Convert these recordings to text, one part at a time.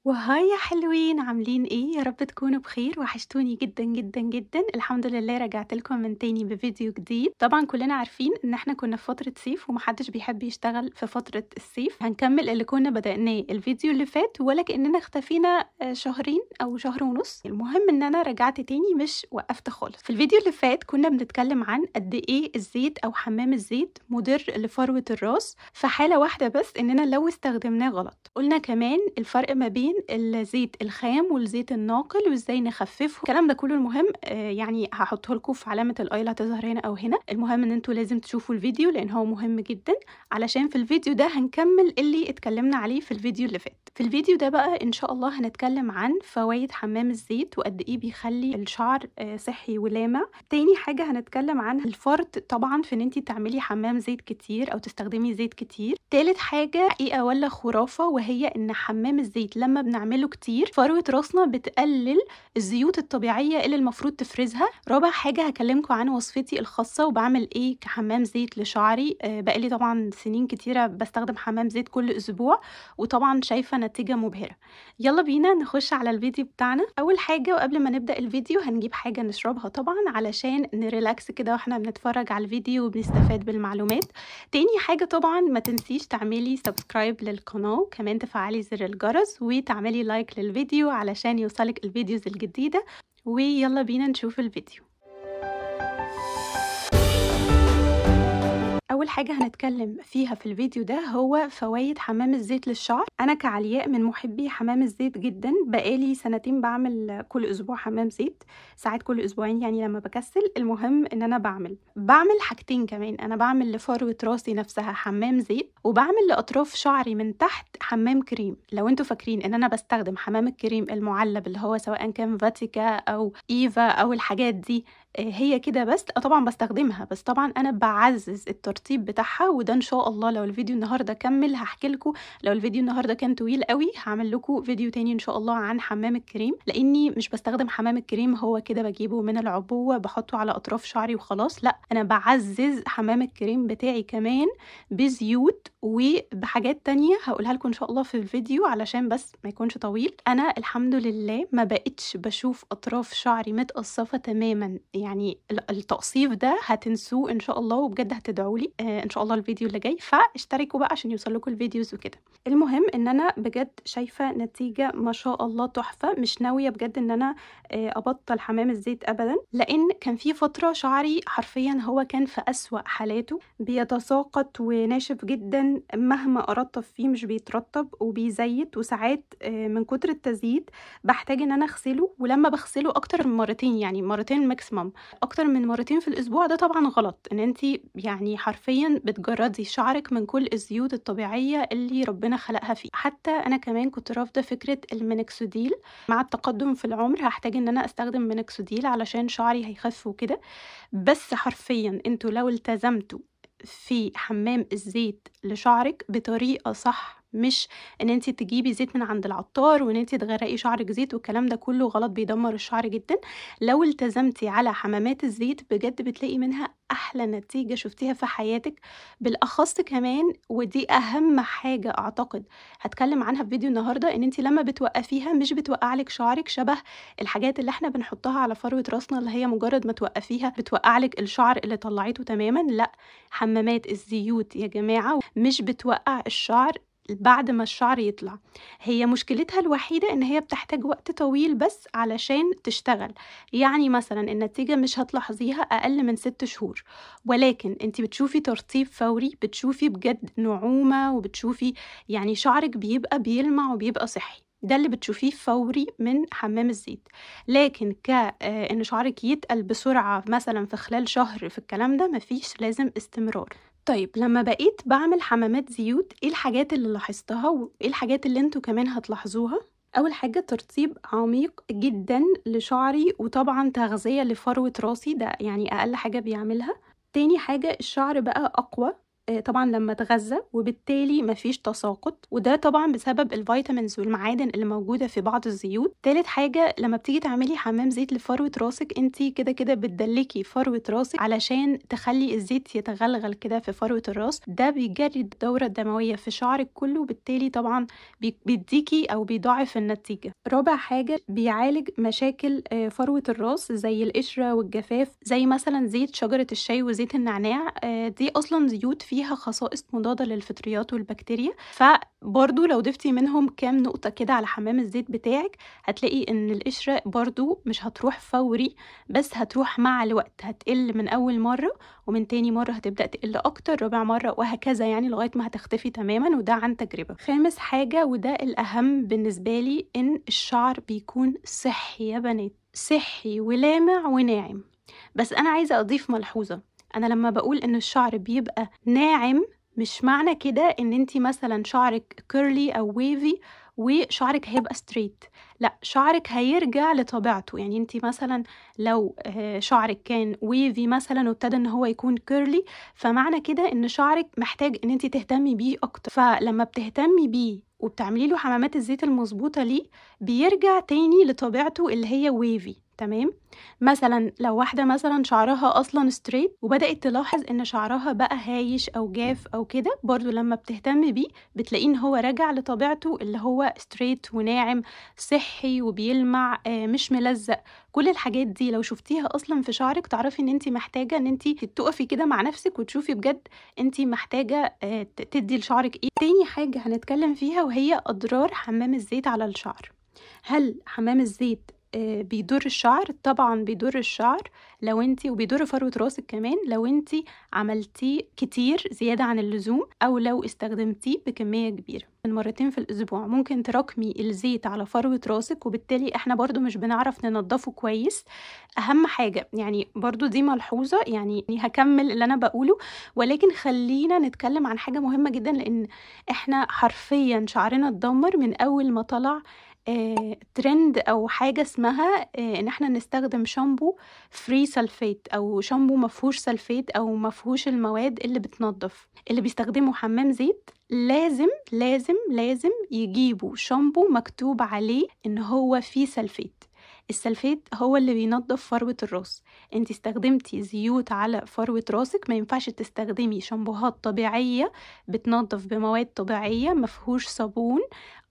وهاي يا حلوين، عاملين ايه؟ يا رب تكونوا بخير. وحشتوني جدا جدا جدا. الحمد لله رجعت لكم من تاني بفيديو جديد. طبعا كلنا عارفين ان احنا كنا في فترة صيف ومحدش بيحب يشتغل في فترة الصيف. هنكمل اللي كنا بدأناه الفيديو اللي فات، ولا كأننا اختفينا شهرين او شهر ونص. المهم ان انا رجعت تاني، مش وقفت خالص. في الفيديو اللي فات كنا بنتكلم عن قد ايه الزيت او حمام الزيت مضر لفروة الراس في حالة واحدة بس، اننا لو استخدمناه غلط. قلنا كمان الفرق ما بين الزيت الخام والزيت الناقل وازاي نخففه. الكلام ده كله المهم يعني هحطه لكم في علامه الاي اللي هتظهر هنا او هنا. المهم ان انتوا لازم تشوفوا الفيديو لان هو مهم جدا، علشان في الفيديو ده هنكمل اللي اتكلمنا عليه في الفيديو اللي فات. في الفيديو ده بقى ان شاء الله هنتكلم عن فوائد حمام الزيت وقد ايه بيخلي الشعر صحي ولامع. تاني حاجه هنتكلم عن الفرق طبعا في ان انت تعملي حمام زيت كتير او تستخدمي زيت كتير. تالت حاجه حقيقه ولا خرافه، وهي ان حمام الزيت لما بنعمله كتير فروة راسنا بتقلل الزيوت الطبيعية اللي المفروض تفرزها. رابع حاجة هكلمكم عن وصفتي الخاصة وبعمل ايه كحمام زيت لشعري. بقالي طبعا سنين كتيرة بستخدم حمام زيت كل اسبوع، وطبعا شايفة نتيجة مبهرة. يلا بينا نخش على الفيديو بتاعنا. اول حاجة وقبل ما نبدأ الفيديو هنجيب حاجة نشربها طبعا علشان نريلاكس كده واحنا بنتفرج على الفيديو وبنستفاد بالمعلومات. تاني حاجة طبعا ما تنسيش تعملي سبسكرايب للقناة، وكمان تفعلي زر الجرس وتعملي لايك للفيديو علشان يوصلك الفيديوز الجديدة. ويلا بينا نشوف الفيديو. اول حاجه هنتكلم فيها في الفيديو ده هو فوائد حمام الزيت للشعر. انا كعلياء من محبي حمام الزيت جدا، بقالي سنتين بعمل كل اسبوع حمام زيت، ساعات كل اسبوعين يعني لما بكسل. المهم ان انا بعمل حاجتين كمان. انا بعمل لفروه راسي نفسها حمام زيت، وبعمل لاطراف شعري من تحت حمام كريم. لو انتوا فاكرين ان انا بستخدم حمام الكريم المعلب اللي هو سواء كان فاتيكا او ايفا او الحاجات دي، هي كده بس. طبعا بستخدمها، بس طبعا انا بعزز الترطيب بتاعها. وده ان شاء الله لو الفيديو النهارده كمل هحكي لكم. لو الفيديو النهارده كان طويل قوي هعمل لكم فيديو تاني ان شاء الله عن حمام الكريم، لاني مش بستخدم حمام الكريم هو كده بجيبه من العبوه بحطه على اطراف شعري وخلاص. لا، انا بعزز حمام الكريم بتاعي كمان بزيوت وبحاجات تانية هقولها لكم ان شاء الله في الفيديو علشان بس ما يكونش طويل. انا الحمد لله ما بقتش بشوف اطراف شعري متقصفه تماما، يعني التقصيف ده هتنسوه ان شاء الله، وبجد هتدعوا لي ان شاء الله الفيديو اللي جاي. فاشتركوا بقى عشان يوصل لكم الفيديوز وكده. المهم ان انا بجد شايفه نتيجه ما شاء الله تحفه. مش ناويه بجد ان انا ابطل حمام الزيت ابدا، لان كان في فتره شعري حرفيا هو كان في اسوأ حالاته، بيتساقط وناشف جدا، مهما ارطب فيه مش بيترطب وبيزيت. وساعات من كتر التزييت بحتاج ان انا اغسله، ولما بغسله اكتر من مرتين، يعني مرتين ماكسيمم، اكتر من مرتين في الاسبوع، ده طبعا غلط. ان انت يعني حرفيا بتجردي شعرك من كل الزيوت الطبيعيه اللي ربنا خلقها فيه. حتى انا كمان كنت رافضه فكره المينوكسيديل. مع التقدم في العمر هحتاج ان انا استخدم مينوكسيديل علشان شعري هيخف وكده. بس حرفيا انتوا لو التزمتوا في حمام الزيت لشعرك بطريقه صح، مش ان انت تجيبي زيت من عند العطار وان انت تغرقي شعرك زيت والكلام ده كله غلط، بيدمر الشعر جدا. لو التزمتي على حمامات الزيت بجد بتلاقي منها احلى نتيجة شفتيها في حياتك. بالاخص كمان، ودي اهم حاجة اعتقد هتكلم عنها في فيديو النهاردة، ان انت لما بتوقفيها مش بتوقعلك شعرك شبه الحاجات اللي احنا بنحطها على فروة راسنا، اللي هي مجرد ما توقفيها بتوقعلك الشعر اللي طلعته تماما. لا، حمامات الزيوت يا جماعة مش بتوقع الشعر بعد ما الشعر يطلع. هي مشكلتها الوحيدة ان هي بتحتاج وقت طويل بس علشان تشتغل. يعني مثلا النتيجة مش هتلاحظيها اقل من 6 شهور، ولكن انت بتشوفي ترطيب فوري، بتشوفي بجد نعومة، وبتشوفي يعني شعرك بيبقى بيلمع وبيبقى صحي. ده اللي بتشوفيه فوري من حمام الزيت. لكن ان شعرك يتقل بسرعة مثلا في خلال شهر، في الكلام ده مفيش، لازم استمرار. طيب لما بقيت بعمل حمامات زيوت، ايه الحاجات اللي لاحظتها وايه الحاجات اللي انتوا كمان هتلاحظوها؟ اول حاجة ترطيب عميق جدا لشعري، وطبعا تغذية لفروة راسي، ده يعني اقل حاجة بيعملها. تاني حاجة الشعر بقى اقوى، طبعا لما اتغذى، وبالتالي مفيش تساقط، وده طبعا بسبب الفيتامينز والمعادن اللي موجودة في بعض الزيوت. تالت حاجة، لما بتيجي تعملي حمام زيت لفروة راسك، انتي كده كده بتدلكي فروة راسك علشان تخلي الزيت يتغلغل كده في فروة الراس، ده بيجري الدورة الدموية في شعرك كله، وبالتالي طبعا بيديكي او بيضاعف النتيجة. رابع حاجة، بيعالج مشاكل فروة الراس زي القشرة والجفاف، زي مثلا زيت شجرة الشاي وزيت النعناع. دي اصلا زيوت فيها خصائص مضادة للفطريات والبكتيريا، فبرضو لو ضفتي منهم كام نقطة كده على حمام الزيت بتاعك، هتلاقي ان القشرة برضو مش هتروح فوري، بس هتروح مع الوقت، هتقل من اول مرة، ومن تاني مرة هتبدأ تقل اكتر، رابع مرة وهكذا، يعني لغاية ما هتختفي تماما، وده عن تجربة. خامس حاجة وده الاهم بالنسبة لي، ان الشعر بيكون صحي يا بنات، صحي ولامع وناعم. بس انا عايزة اضيف ملحوظة، انا لما بقول ان الشعر بيبقى ناعم، مش معنى كده ان انتي مثلا شعرك كيرلي او ويفي وشعرك هيبقى ستريت، لا، شعرك هيرجع لطبيعته. يعني انتي مثلا لو شعرك كان ويفي مثلا وابتدى ان هو يكون كيرلي، فمعنى كده ان شعرك محتاج ان انتي تهتمي بيه اكتر، فلما بتهتمي بيه وبتعملي له حمامات الزيت المظبوطه ليه، بيرجع تاني لطبيعته اللي هي ويفي. تمام. مثلا لو واحده مثلا شعرها اصلا ستريت وبدات تلاحظ ان شعرها بقى هايش او جاف او كده، برضو لما بتهتم بيه بتلاقيه ان هو رجع لطبيعته اللي هو ستريت وناعم صحي وبيلمع، مش ملزق. كل الحاجات دي لو شفتيها اصلا في شعرك، تعرفي ان انت محتاجه ان انت تقفي كده مع نفسك وتشوفي بجد انت محتاجه تدي لشعرك ايه. تاني حاجه هنتكلم فيها وهي اضرار حمام الزيت على الشعر. هل حمام الزيت بيضر الشعر؟ طبعا بيضر الشعر لو انتي، وبيضر فروة راسك كمان لو انتي عملتيه كتير زيادة عن اللزوم، او لو استخدمتيه بكمية كبيرة. من مرتين في الاسبوع ممكن تراكمي الزيت على فروة راسك، وبالتالي احنا برضو مش بنعرف ننضفه كويس. اهم حاجة يعني برضو دي ملحوظة، يعني هكمل اللي انا بقوله، ولكن خلينا نتكلم عن حاجة مهمة جدا، لان احنا حرفيا شعرنا اتدمر من اول ما طلع ترند او حاجه اسمها ان احنا نستخدم شامبو فري سلفيت، او شامبو مفهوش سلفيت او مفهوش المواد اللي بتنظف. اللي بيستخدموا حمام زيت لازم لازم لازم يجيبوا شامبو مكتوب عليه ان هو فيه سلفيت. السلفيت هو اللي بينظف فروة الراس. انت استخدمتي زيوت على فروة راسك، ما ينفعش تستخدمي شامبوهات طبيعية بتنظف بمواد طبيعية مفهوش صابون.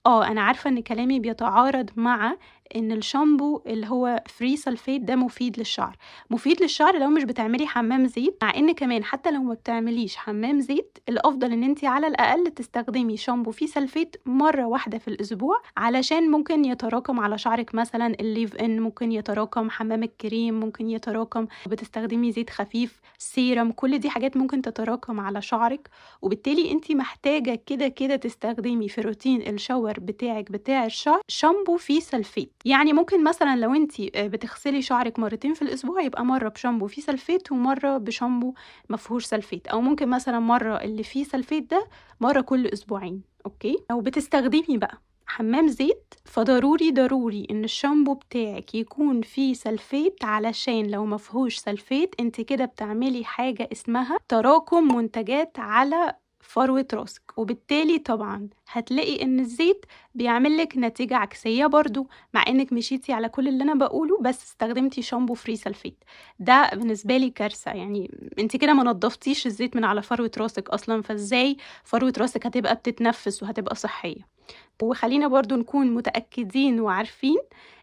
انا عارفة ان كلامي بيتعارض مع ان الشامبو اللي هو فري سلفيت ده مفيد للشعر. مفيد للشعر لو مش بتعملي حمام زيت، مع ان كمان حتى لو ما بتعمليش حمام زيت، الافضل ان انت على الاقل تستخدمي شامبو فيه سلفيت مرة واحدة في الاسبوع، علشان ممكن يتراكم على شعرك مثلا الليف ان، ممكن يتراكم حمام الكريم، ممكن يتراكم بتستخدمي زيت خفيف، سيرم، كل دي حاجات ممكن تتراكم على شعرك، وبالتالي انت محتاجة كده كده تستخدمي في روتين الشاور بتاعك بتاع الشعر شامبو فيه سلفيت. يعني ممكن مثلا لو انت بتغسلي شعرك مرتين في الاسبوع، يبقى مرة بشامبو فيه سلفيت ومرة بشامبو مفهوش سلفيت، او ممكن مثلا مرة اللي فيه سلفيت ده مرة كل اسبوعين. اوكي. لو بتستخدمي بقى حمام زيت، فضروري ضروري ان الشامبو بتاعك يكون فيه سلفيت، علشان لو مفهوش سلفيت انت كده بتعملي حاجة اسمها تراكم منتجات على فروة راسك، وبالتالي طبعا هتلاقي ان الزيت بيعمل لك نتيجة عكسية برضو، مع انك مشيتي على كل اللي انا بقوله بس استخدمتي شامبو فري سلفيت. ده بالنسبة لي كارثة، يعني انت كده ما نضفتيش الزيت من على فروة راسك اصلا، فازاي فروة راسك هتبقى بتتنفس وهتبقى صحية؟ وخلينا برضو نكون متأكدين وعارفين،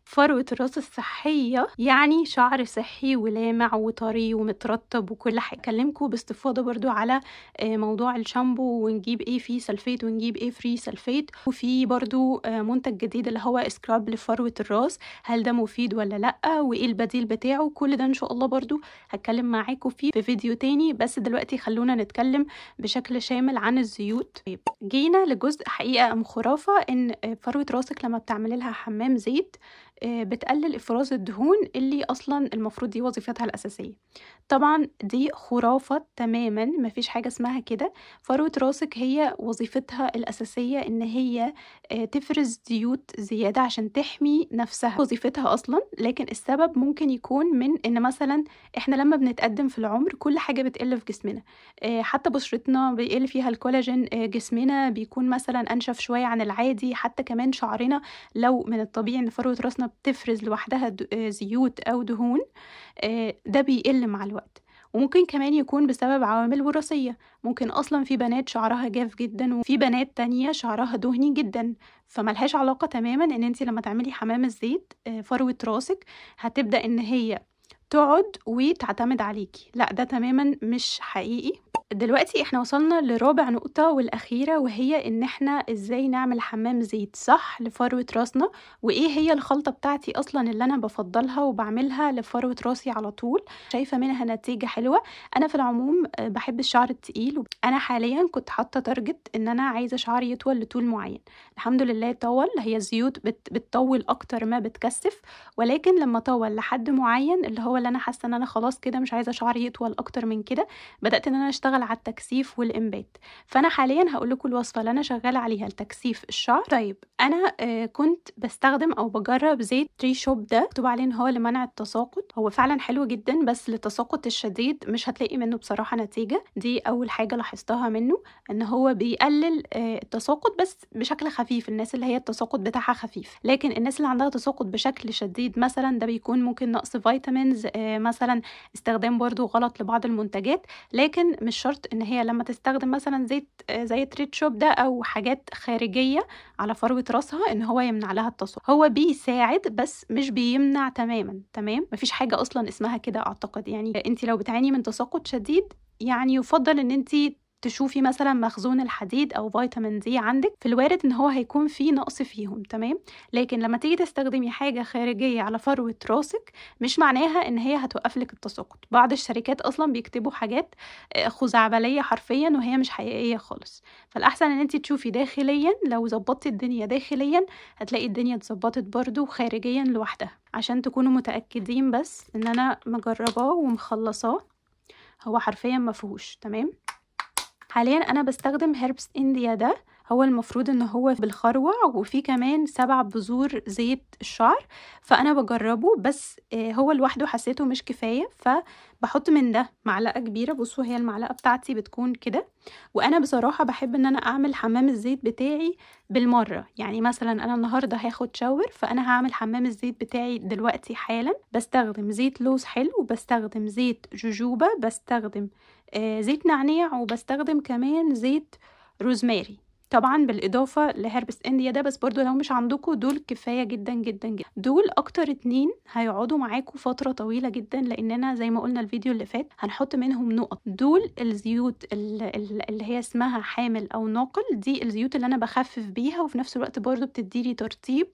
فروة الراس الصحية يعني شعر صحي ولامع وطري ومترطب وكل حاجة. اكلمكم باستفاضة برضو على موضوع الشامبو، ونجيب ايه فيه سلفيت ونجيب ايه فري سلفيت، وفي برضو منتج جديد اللي هو سكراب لفروة الراس، هل ده مفيد ولا لأ، وايه البديل بتاعه. كل ده ان شاء الله برضو هتكلم معاكم فيه في فيديو تاني، بس دلوقتي خلونا نتكلم بشكل شامل عن الزيوت. جينا لجزء حقيقة ام خرافة، إن فروة راسِك لمّا بتعملي لها حمام زيت بتقلل إفراز الدهون اللي أصلًا المفروض دي وظيفتها الأساسية. طبعًا دي خرافة تمامًا، ما فيش حاجة اسمها كده. فروة راسِك هي وظيفتها الأساسية إن هي تفرز زيوت زيادة عشان تحمي نفسها، وظيفتها أصلًا. لكن السبب ممكن يكون من إن مثلًا إحنا لمّا بنتقدم في العمر كل حاجة بتقل في جسمنا، حتى بشرتنا بيقل فيها الكولاجين، جسمنا بيكون مثلًا أنشف شوية عن العادي، حتى كمان شعرنا لو من الطبيعي إن فروة راسنا بتفرز لوحدها زيوت أو دهون، ده بيقل مع الوقت. وممكن كمان يكون بسبب عوامل وراثية، ممكن أصلًا في بنات شعرها جاف جدًا، وفي بنات تانية شعرها دهني جدًا، فما لهاش علاقة تمامًا إن أنتِ لمّا تعملي حمام الزيت فروة راسِك هتبدأ إن هي تقعد وتعتمد عليكِ، لأ ده تمامًا مش حقيقي. دلوقتي إحنا وصلنا لرابع نقطة والأخيرة، وهي إن إحنا إزاي نعمل حمام زيت صح لفروة راسنا، وإيه هي الخلطة بتاعتي أصلًا اللي أنا بافضّلها وباعملها لفروة راسي على طول، شايفة منها نتيجة حلوة. أنا في العموم باحب الشعر التقيل، أنا حاليًا كنت حاطة target إن أنا عايزة شعري يطول لطول معين، الحمد لله طوّل. هي الزيوت بتطوّل أكتر ما بتكثّف، ولكن لمّا طوّل لحد معين اللي هو اللي أنا حاسة إن أنا خلاص كده مش عايزة شعري يطول أكتر من كده، بدأت إن أنا أشتغل على التكثيف والإنبات. فأنا حاليًا هاقول لكم الوصفة اللي أنا شغالة عليها لتكثيف الشعر. طيب أنا كنت باستخدم أو باجرب زيت تري شوب ده، مكتوب عليه إن هو لمنع التساقط، هو فعلًا حلو جدًا بس للتساقط الشديد مش هتلاقي منه بصراحة نتيجة، دي أول حاجة لاحظتها منه، إن هو بيقلل التساقط بس بشكل خفيف، الناس اللي هي التساقط بتاعها خفيف. لكن الناس اللي عندها تساقط بشكل شديد مثلًا ده بيكون ممكن نقص فيتامينز، مثلًا استخدام برضه غلط لبعض المنتجات. لكن مش شرط إن هي لمّا تستخدم مثلًا زيت زي تريد شوب ده أو حاجات خارجية على فروة راسها إن هو يمنع لها التساقط، هو بيساعد بس مش بيمنع تمامًا، تمام؟ ما فيش حاجة أصلًا اسمها كده أعتقد، يعني أنتِ لو بتعاني من تساقط شديد يعني يُفضّل إن أنتِ تشوفي مثلًا مخزون الحديد أو فيتامين D عندِك، في الوارد إن هو هيكون في نقص فيهم، تمام؟ لكن لمّا تيجي تستخدمي حاجة خارجية على فروة راسِك مش معناها إن هي هتوقّف لِك التساقط. بعض الشركات أصلًا بيكتبوا حاجات خزعبلية حرفيًا وهي مش حقيقية خالص، فالأحسن إن أنتِ تشوفي داخليًا، لو ضبّطتِ الدنيا داخليًا هتلاقي الدنيا اتضبّطت برضه خارجيًا لوحدها، عشان تكونوا متأكدين بس إن أنا مجرّباه ومخلّصاه، هو حرفيًا ما فيهوش، تمام؟ حاليًا أنا باستخدم herbs India ده، هو المفروض إن هو بالخروع وفيه كمان 7 بذور زيت الشعر، فأنا باجرّبه بس هو لوحده حسيته مش كفاية، فباحط من ده معلقة كبيرة. بصوا هي المعلقة بتاعتي بتكون كده، وأنا بصراحة باحب إن أنا أعمل حمام الزيت بتاعي بالمرة، يعني مثلًا أنا النهارده هاخد shower فأنا هاعمل حمام الزيت بتاعي دلوقتي حالًا. باستخدم زيت لوز حلو، وباستخدم زيت جوجوبا، باستخدم زيت نعناع، وباستخدم كمان زيت روزماري، طبعًا بالإضافة لherbs India ده، بس برضه لو مش عندكم دول كفاية جدًا، جدًا، جدًا. دول أكتر 2 هيقعدوا معاكم فترة طويلة جدًا، لإننا زي ما قُلنا الفيديو اللي فات هنحط منهم نُقط. دول الزيوت اللي هي اسمها حامل أو ناقل، دي الزيوت اللي أنا باخفف بيها وفي نفس الوقت برضه بتدّي لي ترطيب،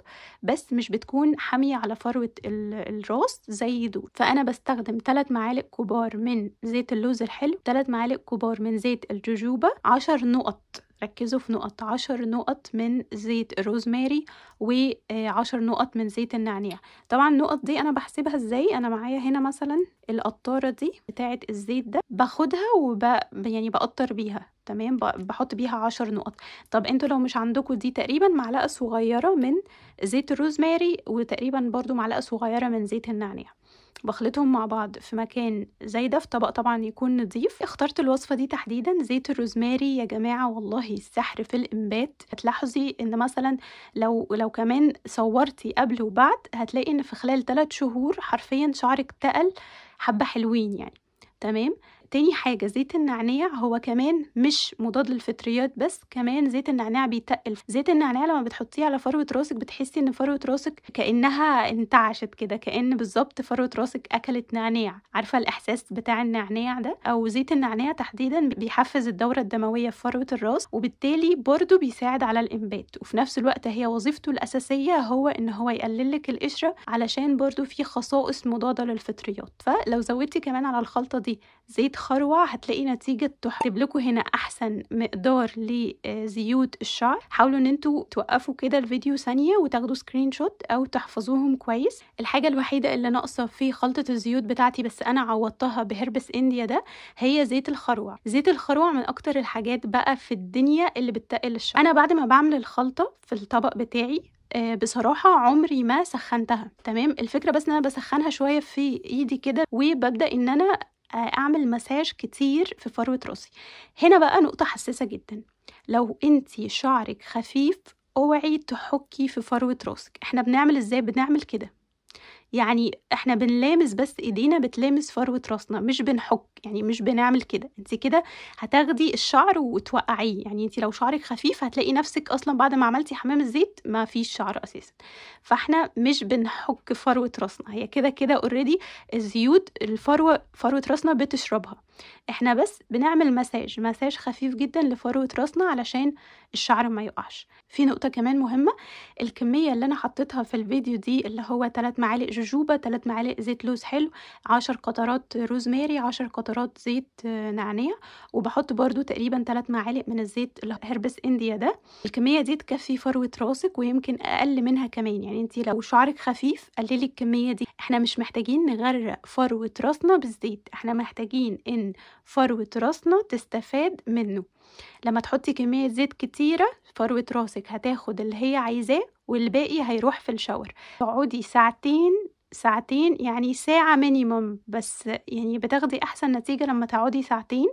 بس مش بتكون حامية على فروة الراس زي دول. فأنا باستخدم 3 معالق كبار من زيت اللوز الحلو، 3 معالق كبار من زيت الجوجوبا، 10 نُقط، ركّزوا في نُقط، 10 نُقط من زيت الروزماري، و10 نُقط من زيت النعناع. طبعًا النُقط دي أنا باحسبها إزاي، أنا معايا هنا مثلًا القطّارة دي بتاعة الزيت ده، باخدها يعني باقطّر بيها، تمام، باحط بيها 10 نُقط. طب أنتم لو مش عندكم دي تقريبًا معلقة صغيرة من زيت الروزماري، وتقريبًا برضه معلقة صغيرة من زيت النعناع. باخلطهم مع بعض في مكان زي ده، في طبق طبعًا يكون نضيف. اخترت الوصفة دي تحديدًا، زيت الروزماري يا جماعة والله السحر في الإنبات. هتلاحظي إن مثلًا لو كمان صورتِ قبل وبعد هتلاقي إن في خلال 3 شهور حرفيًا شعرِك تقل حبة حلوين يعني، تمام. تاني حاجة زيت النعناع هو كمان مش مضاد للفطريات بس، كمان زيت النعناع بيتقل. زيت النعناع لما بتحطيه على فروة راسك بتحسي ان فروة راسك كأنها انتعشت كده، كأن بالظبط فروة راسك أكلت نعناع. عارفة الإحساس بتاع النعناع ده؟ أو زيت النعناع تحديدا بيحفز الدورة الدموية في فروة الراس، وبالتالي برضو بيساعد على الإنبات، وفي نفس الوقت هي وظيفته الأساسية هو إن هو يقلل لك القشرة، علشان برضو فيه خصائص مضادة للفطريات. فلو زودتي كمان على الخلطة دي زيت خروع هتلاقي نتيجة هكتب لكم هنا احسن مقدار لزيوت الشعر. حاولوا ان انتوا توقفوا كده الفيديو ثانية وتاخدوا سكرين شوت او تحفظوهم كويس. الحاجة الوحيدة اللي ناقصة في خلطة الزيوت بتاعتي بس انا عوضتها بهربس انديا ده هي زيت الخروع. زيت الخروع من اكتر الحاجات بقى في الدنيا اللي بتتقل الشعر. انا بعد ما بعمل الخلطة في الطبق بتاعي بصراحة عمري ما سخنتها، تمام. الفكرة بس ان انا بسخنها شوية في ايدي كده وببدأ ان انا اعمل مساج كتير في فروة راسي. هنا بقى نقطة حساسة جدا، لو انتي شعرك خفيف اوعي تحكي في فروة راسك. احنا بنعمل ازاي؟ بنعمل كده، يعني احنا بنلامس بس ايدينا بتلامس فروة راسنا، مش بنحك، يعني مش بنعمل كده. انت كده هتاخدي الشعر وتوقعيه. يعني انت لو شعرك خفيف هتلاقي نفسك اصلا بعد ما عملتي حمام الزيت ما فيش شعر اساسا. فاحنا مش بنحك فروة راسنا، هي كده كده اوريدي الزيوت فروة راسنا بتشربها. احنا بس بنعمل مساج خفيف جدا لفروة راسنا علشان الشعر ما يقعش. في نقطة كمان مهمة، الكمية اللي انا حطيتها في الفيديو دي اللي هو 3 معالق جوجوبا، 3 معالق زيت لوز حلو، 10 قطرات روزماري، 10 قطرات زيت نعناع، وبحط برضو تقريبا 3 معالق من الزيت هربس انديا ده. الكمية دي تكفي فروة راسك ويمكن اقل منها كمان. يعني انتي لو شعرك خفيف قللي الكمية دي. احنا مش محتاجين نغرق فروة راسنا بالزيت، احنا محتاجين ان فروة راسنا تستفاد منه. لما تحطي كمية زيت كتيرة فروة راسك هتاخد اللي هي عايزاه والباقي هيروح في الشاور. تقعدي ساعتين، يعني ساعة مينيموم، بس يعني بتاخدي احسن نتيجة لما تقعدي ساعتين.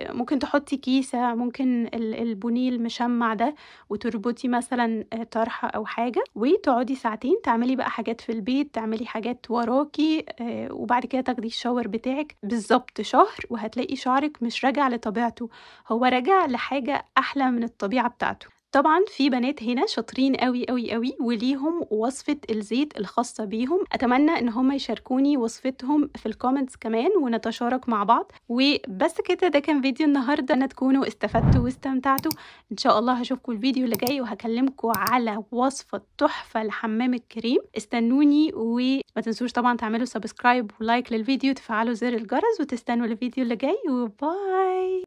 ممكن تحطي كيسة، ممكن البونيه المشمع ده وتربطي مثلا طرحة او حاجة وتقعدي ساعتين تعملي بقى حاجات في البيت، تعملي حاجات وراكي، وبعد كده تاخدي الشاور بتاعك. بالظبط شهر وهتلاقي شعرك مش راجع لطبيعته، هو راجع لحاجة احلى من الطبيعة بتاعته. طبعا في بنات هنا شاطرين قوي قوي قوي وليهم وصفة الزيت الخاصة بيهم. اتمنى ان هم يشاركوني وصفتهم في الكومنتس كمان ونتشارك مع بعض. وبس كده، ده كان فيديو النهاردة. انا تكونوا استفدتوا واستمتعتوا. ان شاء الله هشوفكم الفيديو اللي جاي وهكلمكم على وصفة تحفة لحمام الكريم. استنوني وما تنسوش طبعا تعملوا سبسكرايب ولايك للفيديو، تفعلوا زر الجرس وتستنوا الفيديو اللي جاي. وباي.